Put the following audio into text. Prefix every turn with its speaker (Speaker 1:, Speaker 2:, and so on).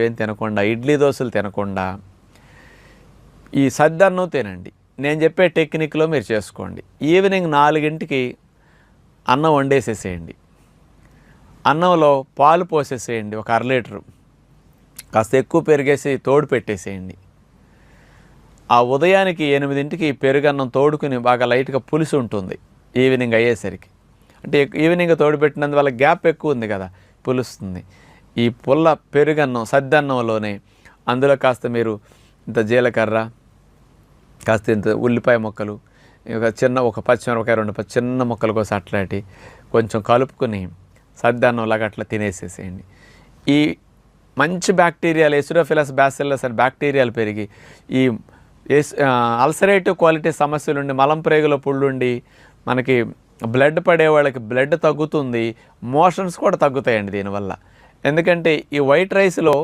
Speaker 1: ఏం తినకుండా, ఇడ్లీ దోశలు తినకుండా ఈ సద్దన్నం తినండి. నేను చెప్పే టెక్నిక్లో మీరు చేసుకోండి. ఈవినింగ్ 4కి అన్నం వండేసేసేయండి. అన్నంలో పాలు పోసేసేయండి, ఒక 1/2 లీటరు. కాస్త ఎక్కువ పెరిగేసి తోడు పెట్టేసేయండి. ఆ ఉదయానికి 8కి పెరుగన్నం తోడుకుని బాగా లైట్గా పులుసు ఉంటుంది ఈవినింగ్ అయ్యేసరికి. అంటే ఈవినింగ్ తోడు పెట్టినందువల్ల గ్యాప్ ఎక్కువ ఉంది కదా, పులుస్తుంది. ఈ పుల్ల పెరుగన్నం సద్దన్నంలోనే అందులో కాస్త మీరు ఇంత జీలకర్ర, కాస్త ఇంత ఉల్లిపాయ ముక్కలు, ఒక పచ్చిమిరపకాయ 2 చిన్న ముక్కల కోసం అట్లాంటి కొంచెం కలుపుకొని సద్దన్నంలాగా అట్లా తినేసేసేయండి. ఈ మంచి బ్యాక్టీరియాలు, ఎసిడోఫిలస్ బ్యాసిల్లస్ అనే బ్యాక్టీరియాలు పెరిగి ఈ అల్సరేటివ్ క్వాలిటీ సమస్యలుండి, మలం ప్రేగులో పుళ్ళుండి మనకి బ్లడ్ పడే వాళ్ళకి బ్లడ్ తగ్గుతుంది, మోషన్స్ కూడా తగ్గుతాయండి దీనివల్ల. ఎందుకంటే ఈ వైట్ రైస్లో